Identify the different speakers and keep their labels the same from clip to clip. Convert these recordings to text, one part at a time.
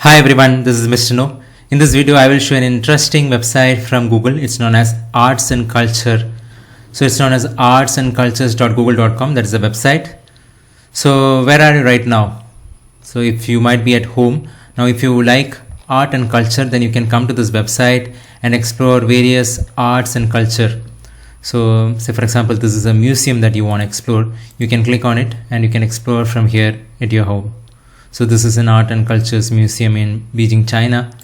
Speaker 1: Hi everyone, this is Mr. No. In this video, I will show an interesting website from Google. It's known as Arts and Culture. So it's known as artsandcultures.google.com. That is the website. So where are you right now? So if you might be at home. Now if you like art and culture, then you can come to this website and explore various arts and culture. So say for example, this is a museum that you want to explore. You can click on it and you can explore from here at your home. So this is an art and cultures museum in Beijing, China.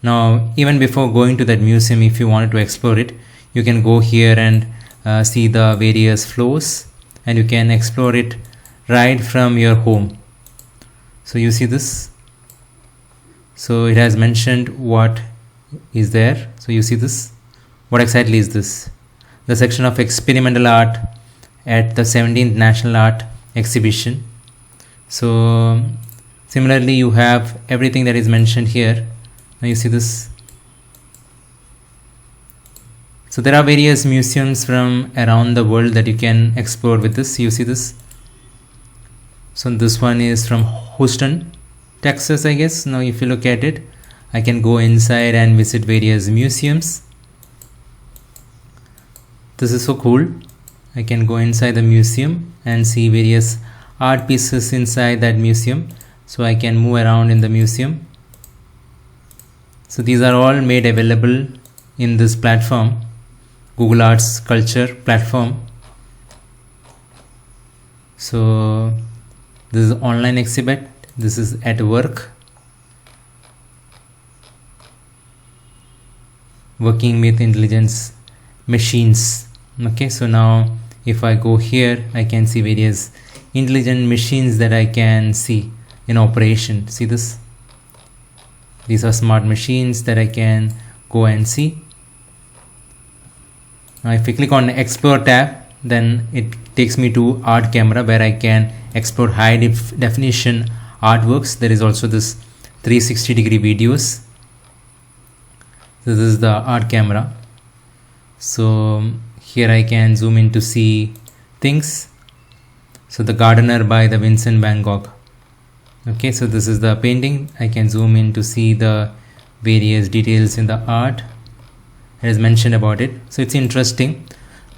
Speaker 1: Now even before going to that museum, if you wanted to explore it, you can go here and see the various floors, and you can explore it right from your home. So you see this. So it has mentioned what is there. So you see this. What exactly is this? The section of experimental art at the 17th National Art Exhibition. So similarly, you have everything that is mentioned here. Now you see this. So there are various museums from around the world that you can explore with this. You see this. So this one is from Houston, Texas, I guess. Now if you look at it, I can go inside and visit various museums. This is so cool. I can go inside the museum and see various art pieces inside that museum. So I can move around in the museum. So these are all made available in this platform, Google Arts Culture platform. So this is online exhibit. This is at work. Working with intelligence machines. Okay, so now if I go here, I can see various intelligent machines that I can see in operation. See this? These are smart machines that I can go and see. Now if I click on explore tab, then it takes me to art camera, where I can explore high definition artworks. There is also this 360-degree videos. This is the art camera. So here I can zoom in to see things. So the Gardener by the Vincent van Gogh. Okay, so this is the painting. I can zoom in to see the various details in the art. It is mentioned about it. So it's interesting,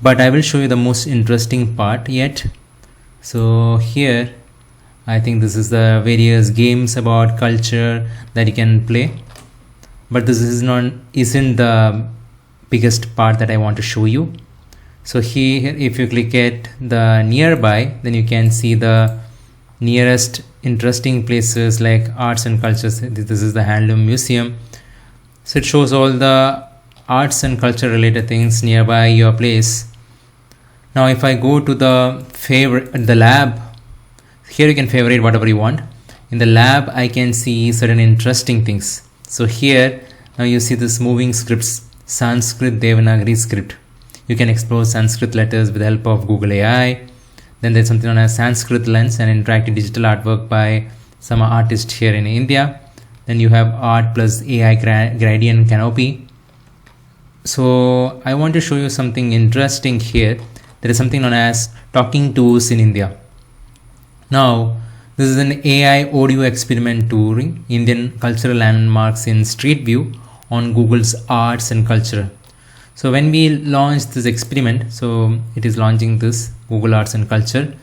Speaker 1: but I will show you the most interesting part yet. So here I think this is the various games about culture that you can play, but this isn't the biggest part that I want to show you. So here if you click at the nearby, then you can see the nearest interesting places like arts and cultures. This is the handloom museum. So it shows all the arts and culture related things nearby your place. Now if I go to the lab, here you can favorite whatever you want. In the lab I can see certain interesting things. So here now you see this moving scripts, Sanskrit Devanagari script. You can explore Sanskrit letters with the help of Google AI. Then there's something known as Sanskrit Lens, an interactive digital artwork by some artist here in India. Then you have art plus AI gradient canopy. So I want to show you something interesting here. There is something known as talking tours in India. Now this is an AI audio experiment touring Indian cultural landmarks in Street View on Google's Arts and Culture. So when we launch this experiment, so it is launching this Google Arts and Culture.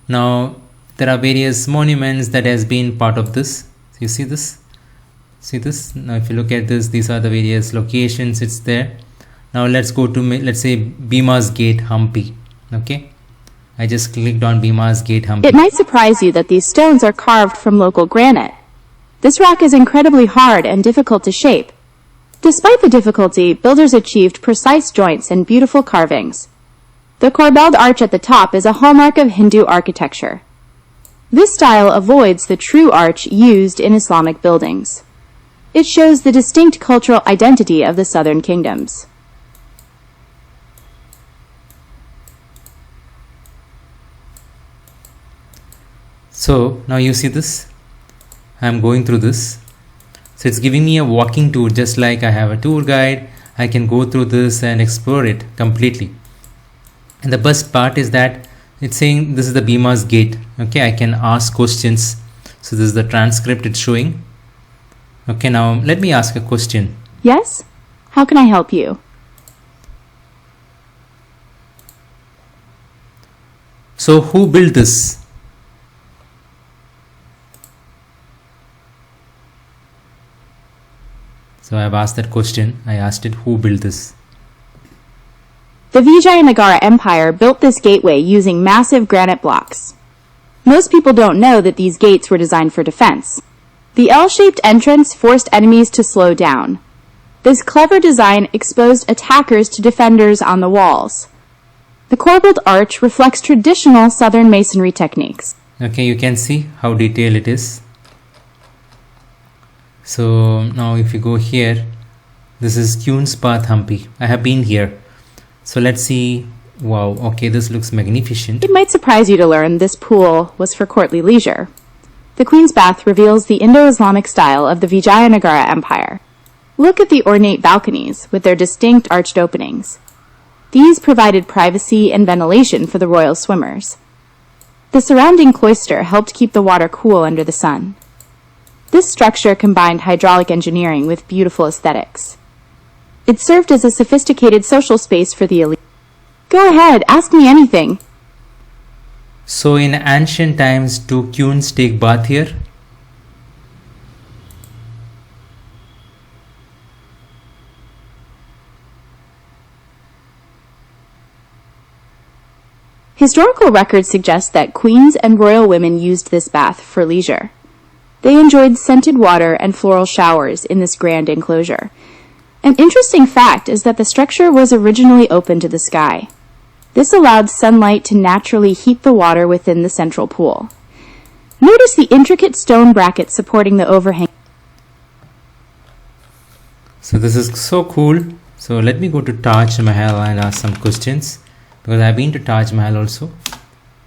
Speaker 1: Now there are various monuments that has been part of this. So you see this? See this? Now if you look at this, these are the various locations. It's there. Now let's go to, let's say, Bhima's Gate, Hampi. Okay. I just clicked on Bhima's Gate, Hampi.
Speaker 2: It might surprise you that these stones are carved from local granite. This rock is incredibly hard and difficult to shape. Despite the difficulty, builders achieved precise joints and beautiful carvings. The corbelled arch at the top is a hallmark of Hindu architecture. This style avoids the true arch used in Islamic buildings. It shows the distinct cultural identity of the southern kingdoms.
Speaker 1: So now you see this. I'm going through this. So it's giving me a walking tour, just like I have a tour guide. I can go through this and explore it completely. And the best part is that it's saying this is the Bhima's Gate. Okay, I can ask questions. So this is the transcript it's showing. Okay, now let me ask a question.
Speaker 2: Yes? How can I help you?
Speaker 1: So who built this? So I've asked that question. I asked it, who built this?
Speaker 2: The Vijayanagara Empire built this gateway using massive granite blocks. Most people don't know that these gates were designed for defense. The L-shaped entrance forced enemies to slow down. This clever design exposed attackers to defenders on the walls. The corbelled arch reflects traditional southern masonry techniques.
Speaker 1: Okay, you can see how detailed it is. So now if you go here, this is Queen's Path Hampi. I have been here. So let's see. Wow, okay, this looks magnificent.
Speaker 2: It might surprise you to learn this pool was for courtly leisure. The Queen's Bath reveals the Indo-Islamic style of the Vijayanagara Empire. Look at the ornate balconies with their distinct arched openings. These provided privacy and ventilation for the royal swimmers. The surrounding cloister helped keep the water cool under the sun. This structure combined hydraulic engineering with beautiful aesthetics. It served as a sophisticated social space for the elite. Go ahead, ask me anything.
Speaker 1: So in ancient times, do queens take bath here?
Speaker 2: Historical records suggest that queens and royal women used this bath for leisure. They enjoyed scented water and floral showers in this grand enclosure. An interesting fact is that the structure was originally open to the sky. This allowed sunlight to naturally heat the water within the central pool. Notice the intricate stone brackets supporting the overhang.
Speaker 1: So this is so cool. So let me go to Taj Mahal and ask some questions, because I've been to Taj Mahal also.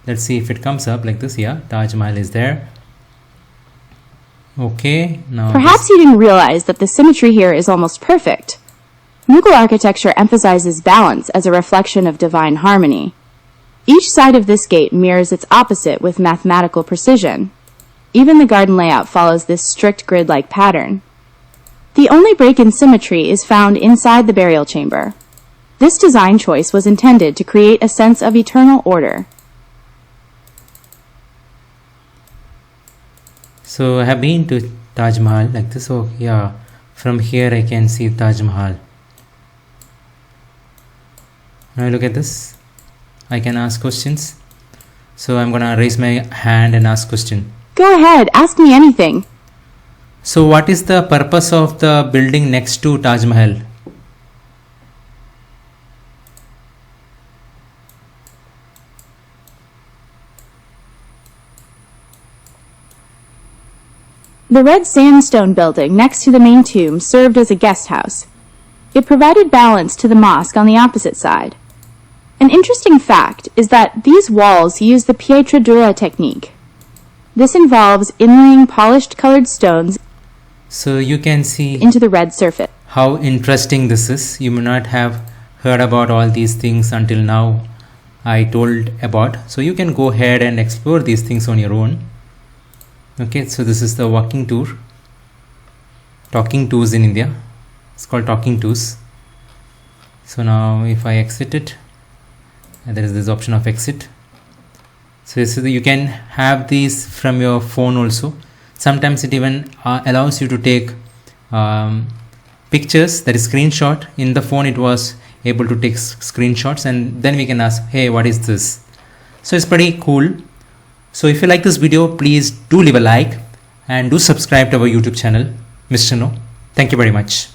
Speaker 1: Let's see if it comes up like this. Yeah, Taj Mahal is there. Okay, now
Speaker 2: Perhaps you didn't realize that the symmetry here is almost perfect. Mughal architecture emphasizes balance as a reflection of divine harmony. Each side of this gate mirrors its opposite with mathematical precision. Even the garden layout follows this strict grid-like pattern. The only break in symmetry is found inside the burial chamber. This design choice was intended to create a sense of eternal order.
Speaker 1: So I have been to Taj Mahal like this. Oh yeah, from here I can see Taj Mahal. Now look at this. I can ask questions. So I'm gonna raise my hand and ask question.
Speaker 2: Go ahead, ask me anything.
Speaker 1: So what is the purpose of the building next to Taj Mahal?
Speaker 2: The red sandstone building next to the main tomb served as a guest house. It provided balance to the mosque on the opposite side. An interesting fact is that these walls use the pietra dura technique. This involves inlaying polished colored stones
Speaker 1: So you can see
Speaker 2: into the red surface.
Speaker 1: how interesting this is. You may not have heard about all these things until now I told about. So you can go ahead and explore these things on your own. Okay, so this is the walking tour. Talking tours in India. It's called talking tours. So now if I exit it, there is this option of exit. So you can have these from your phone also. Sometimes it even allows you to take pictures, that is screenshot. In the phone it was able to take screenshots, and then we can ask, hey, what is this? So it's pretty cool. So if you like this video, please do leave a like and do subscribe to our YouTube channel, Mr. No. Thank you very much.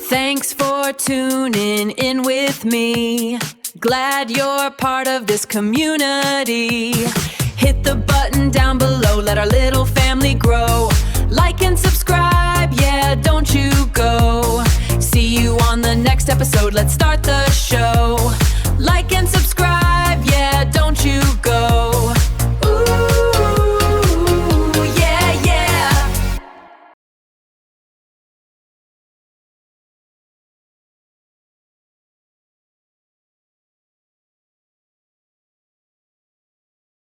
Speaker 3: Thanks for tuning in with me. Glad you're part of this community. Hit the button down below, let our little family grow. Like and subscribe, yeah, don't you go. See you on the next episode, let's start the show.